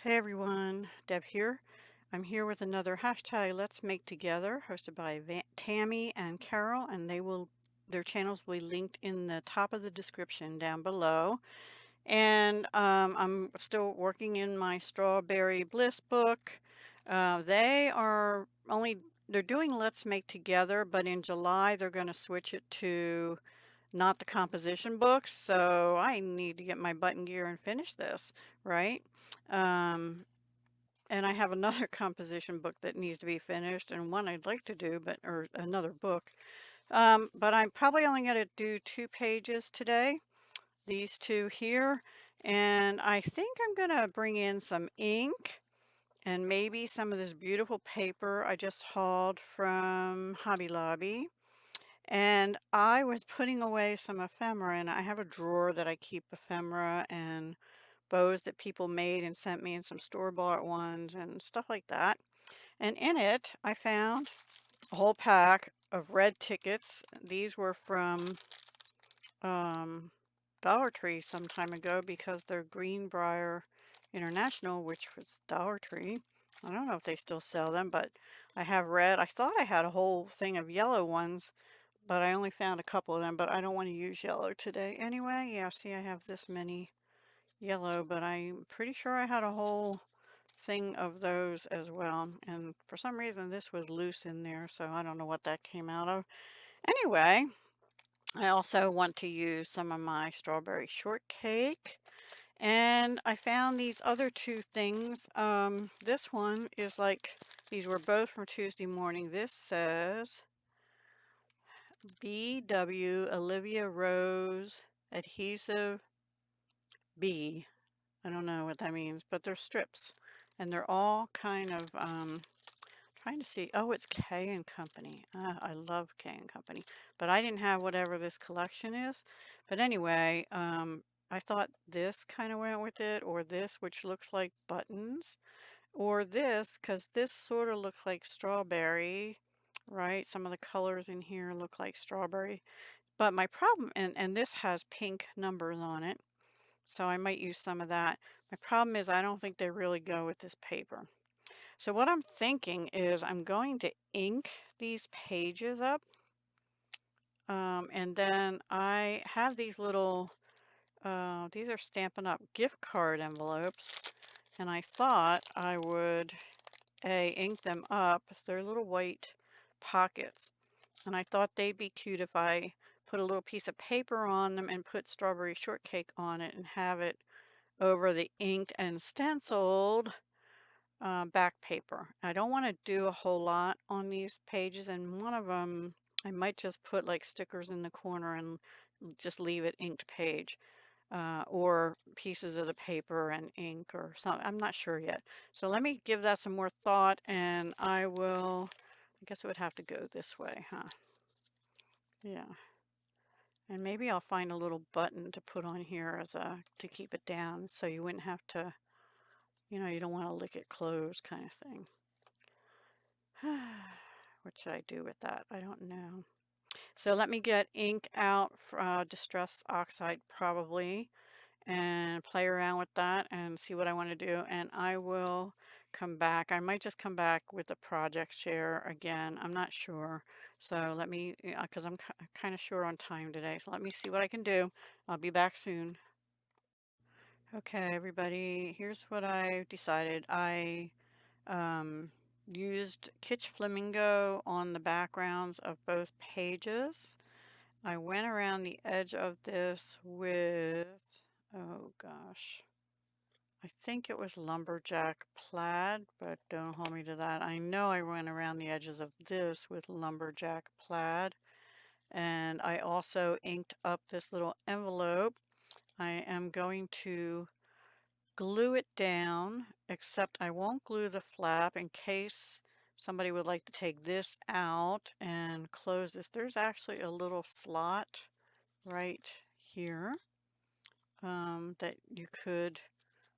Hey everyone, Deb here. I'm here with another hashtag Let's Make Together, hosted by Tammy and Caryl, and their channels will be linked in the top of the description down below. And I'm still working in my Strawbeary Bliss book. They're doing Let's Make Together, but in July they're going to switch it to not the composition books, so I need to get my button gear and finish this, right? Um, and I have another composition book that needs to be finished and one I'd like to do, or another book. But I'm probably only going to do 2 pages today, these two here. And I think I'm going to bring in some ink and maybe some of this beautiful paper I just hauled from Hobby Lobby. And I was putting away some ephemera, and I have a drawer that I keep ephemera and bows that people made and sent me, and some store-bought ones and stuff like that. And in it, I found a whole pack of red tickets. These were from um, Dollar Tree some time ago because they're Greenbrier International, which was Dollar Tree. I don't know if they still sell them, but I have red. I thought I had a whole thing of yellow ones, but I only found a couple of them, but I don't want to use yellow today. Anyway, yeah, see, I have this many yellow, but I'm pretty sure I had a whole thing of those as well. And for some reason, this was loose in there, so I don't know what that came out of. Anyway, I also want to use some of my strawberry shortcake. And I found these other two things. This one is like, these were both from Tuesday morning. This says BW Olivia Rose Adhesive B. I don't know what that means, but they're strips. And they're all kind of, trying to see. Oh, it's K and Company. I love K and Company. But I didn't have whatever this collection is. But anyway, I thought this kind of went with it, or this, which looks like buttons, or this, because this sort of looks like strawberry, right? Some of the colors in here look like strawberry. But my problem, and this has pink numbers on it, so I might use some of that. My problem is I don't think they really go with this paper. So what I'm thinking is I'm going to ink these pages up. And then I have these little, these are Stampin' Up! Gift card envelopes. And I thought I would, ink them up. They're little white pockets. And I thought they'd be cute if I put a little piece of paper on them and put strawberry shortcake on it and have it over the inked and stenciled back paper. I don't want to do a whole lot on these pages, and one of them I might just put like stickers in the corner and just leave it inked page, or pieces of the paper and ink or something. I'm not sure yet. So let me give that some more thought, and I guess it would have to go this way, huh? Yeah. And maybe I'll find a little button to put on here to keep it down so you wouldn't have to, you don't want to lick it closed kind of thing. What should I do with that? I don't know. So let me get ink out for Distress Oxide probably and play around with that and see what I want to do. And I will come back. I might just come back with the project share again. I'm not sure. So let me, because I'm kind of short on time today. So let me see what I can do. I'll be back soon. Okay, everybody, here's what I decided. I used Kitsch Flamingo on the backgrounds of both pages. I went around the edge of this with, oh gosh, I think it was Lumberjack Plaid, but don't hold me to that. I know I went around the edges of this with Lumberjack Plaid. And I also inked up this little envelope. I am going to glue it down, except I won't glue the flap in case somebody would like to take this out and close this. There's actually a little slot right here that you could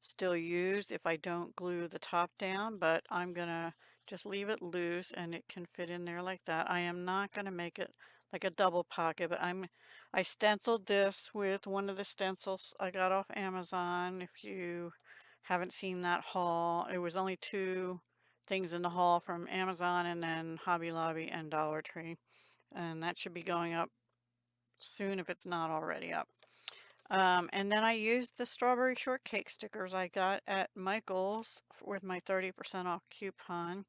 still use if I don't glue the top down, but I'm gonna just leave it loose and it can fit in there like that. I am not gonna make it like a double pocket, but I stenciled this with one of the stencils I got off Amazon. If you Haven't seen that haul. It was only two things in the haul from Amazon and then Hobby Lobby and Dollar Tree. And that should be going up soon if it's not already up. And then I used the strawberry shortcake stickers I got at Michael's with my 30% off coupon.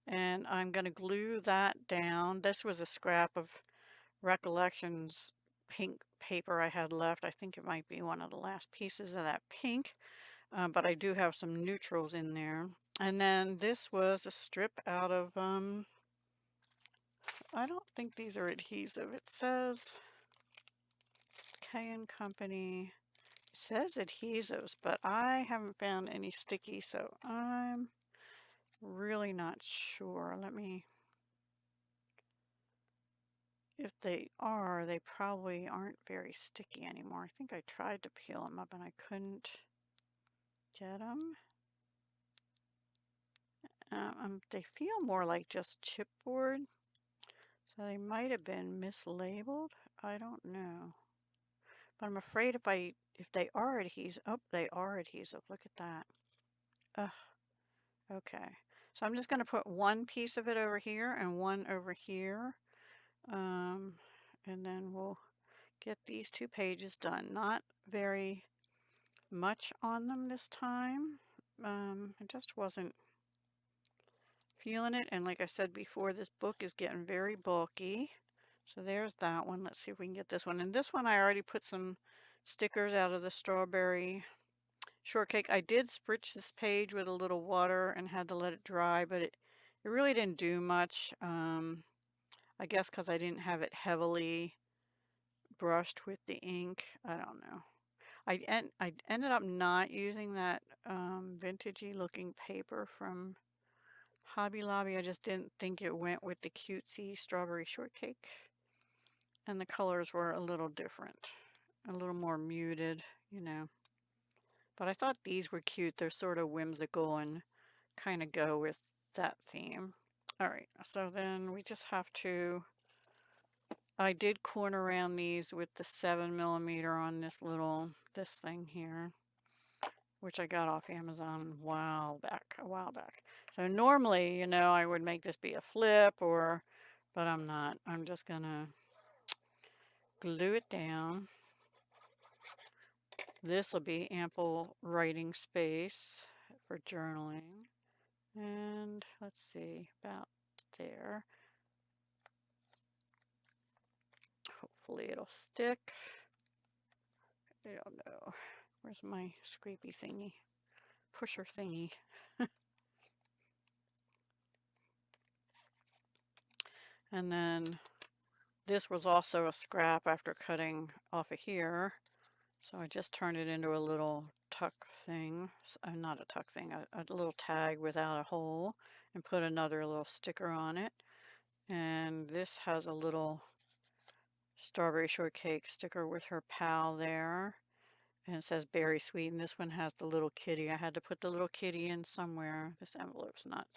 And I'm going to glue that down. This was a scrap of Recollections pink paper I had left. I think it might be one of the last pieces of that pink, but I do have some neutrals in there. And then this was a strip out of, I don't think these are adhesive. It says K and Company. It says adhesives, but I haven't found any sticky, so I'm really not sure. Let me, if they are, they probably aren't very sticky anymore. I think I tried to peel them up and I couldn't get them. They feel more like just chipboard, so they might have been mislabeled. I don't know. But I'm afraid if they are adhesive, oh, they are adhesive. Look at that. Ugh. Okay. So I'm just going to put one piece of it over here and one over here. And then we'll get these two pages done. Not very much on them this time. I just wasn't feeling it, and like I said before, this book is getting very bulky. So there's that one. Let's see if we can get this one. And this one I already put some stickers out of the strawberry shortcake. I did spritz this page with a little water and had to let it dry, but it really didn't do much. I guess because I didn't have it heavily brushed with the ink. I don't know. I ended up not using that vintagey looking paper from Hobby Lobby. I just didn't think it went with the cutesy strawberry shortcake. And the colors were a little different, a little more muted, you know. But I thought these were cute. They're sort of whimsical and kind of go with that theme. All right, so then we just have to, I did corner around these with the 7mm on this thing here, which I got off Amazon a while back. So normally, you know, I would make this be a flip but I'm not. I'm just gonna glue it down. This will be ample writing space for journaling. And let's see, about there. Hopefully it'll stick. I don't know. Where's my scrapey thingy? Pusher thingy. And then this was also a scrap after cutting off of here. So I just turned it into a little tuck thing. Not a tuck thing, a little tag without a hole, and put another little sticker on it. And this has a little strawberry shortcake sticker with her pal there. And it says berry sweet, and this one has the little kitty. I had to put the little kitty in somewhere. This envelope's not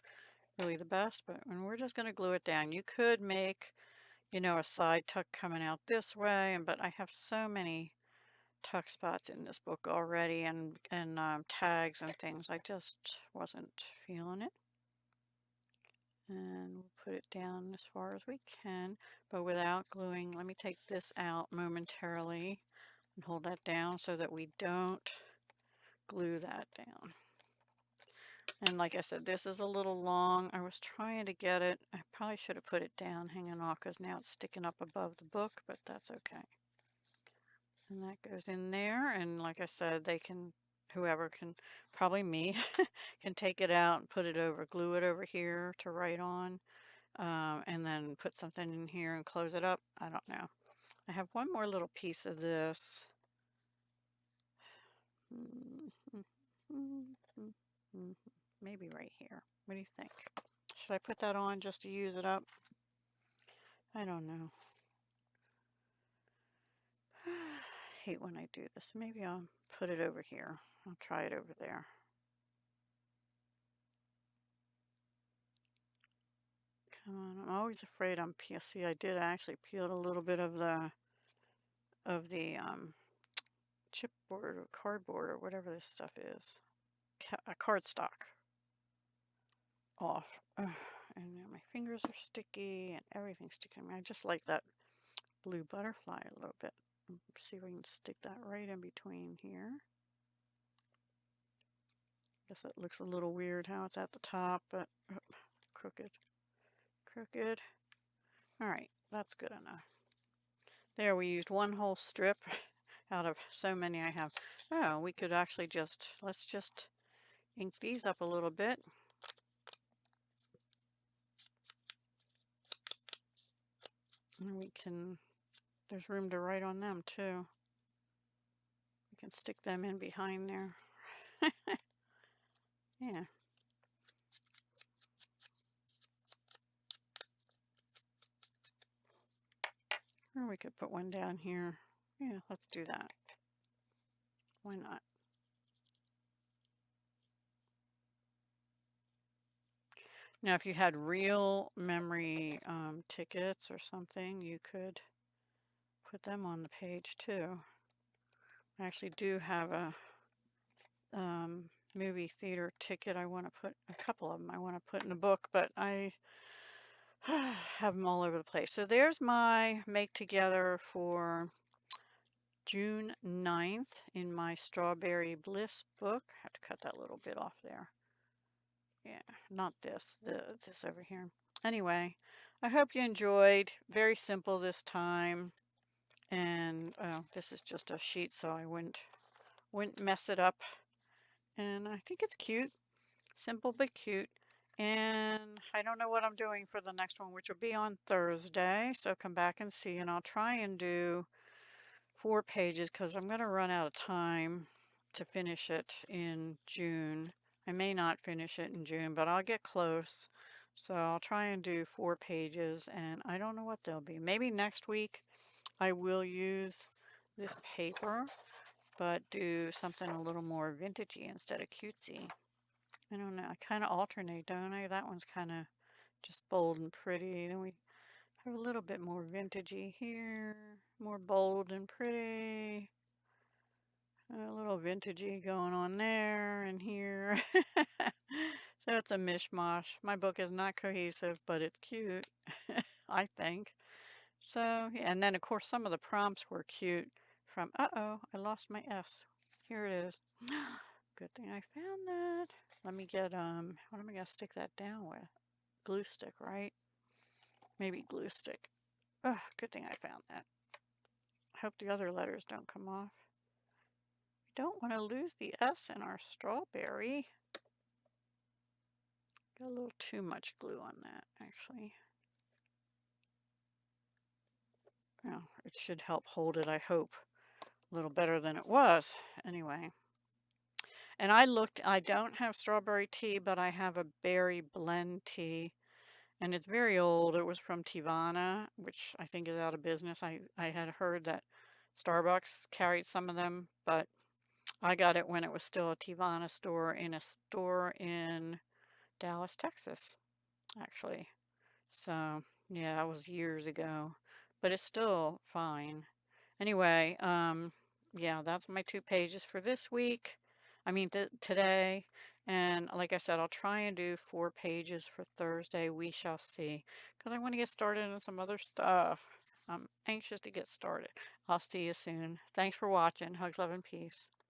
really the best, but and we're just going to glue it down. You could make, you know, a side tuck coming out this way, but I have so many tuck spots in this book already and tags and things. I just wasn't feeling it. And we'll put it down as far as we can, but without gluing. Let me take this out momentarily and hold that down so that we don't glue that down. And like I said, this is a little long. I was trying to get it. I probably should have put it down hanging off because now it's sticking up above the book, but that's okay. And that goes in there. And like I said, whoever can, probably me, can take it out and put it over, glue it over here to write on, and then put something in here and close it up. I don't know. I have one more little piece of this. Maybe right here. What do you think? Should I put that on just to use it up? I don't know. I hate when I do this. Maybe I'll put it over here. I'll try it over there. Come on, I'm always afraid I'm see, I did actually peel a little bit of the chipboard or cardboard or whatever this stuff is. cardstock off. Ugh, and now my fingers are sticky and everything's sticking. I just like that blue butterfly a little bit. See if we can stick that right in between here. Guess it looks a little weird how it's at the top, but crooked, crooked. All right, that's good enough. There, we used one whole strip out of so many I have. Oh, we could actually let's just ink these up a little bit. And there's room to write on them too. We can stick them in behind there. Yeah. Or we could put one down here. Yeah, let's do that. Why not? Now, if you had real memory tickets or something, you could put them on the page too. I actually do have a movie theater ticket. I want to put a couple of them. I want to put in a book, but I have them all over the place. So there's my make together for June 9th in my Strawbeary Bliss book. I have to cut that little bit off there. Yeah, not this, this over here. Anyway, I hope you enjoyed. Very simple this time. And this is just a sheet, so I wouldn't mess it up. And I think it's cute. Simple but cute. And I don't know what I'm doing for the next one, which will be on Thursday. So come back and see. And I'll try and do 4 pages because I'm going to run out of time to finish it in June. I may not finish it in June, but I'll get close. So I'll try and do 4 pages, and I don't know what they'll be. Maybe next week I will use this paper, but do something a little more vintagey instead of cutesy. I don't know. I kind of alternate, don't I? That one's kind of just bold and pretty. Then we have a little bit more vintagey here, more bold and pretty. A little vintagey going on there and here. So it's a mishmash. My book is not cohesive, but it's cute, I think. So, yeah, and then of course some of the prompts were cute from, uh-oh, I lost my S. Here it is. Good thing I found that. Let me get, what am I going to stick that down with? Glue stick, right? Maybe glue stick. Oh, good thing I found that. I hope the other letters don't come off. We don't want to lose the S in our strawberry. Got a little too much glue on that, actually. Well, it should help hold it, I hope, a little better than it was. Anyway. And I don't have strawberry tea, but I have a berry blend tea. And it's very old. It was from Tivana, which I think is out of business. I had heard that Starbucks carried some of them, but I got it when it was still a Tivana store in Dallas, Texas, actually. So, yeah, that was years ago, but it's still fine. Anyway, yeah, that's my 2 pages for this week. I mean, today. And like I said, I'll try and do 4 pages for Thursday. We shall see. Because I want to get started on some other stuff. I'm anxious to get started. I'll see you soon. Thanks for watching. Hugs, love, and peace.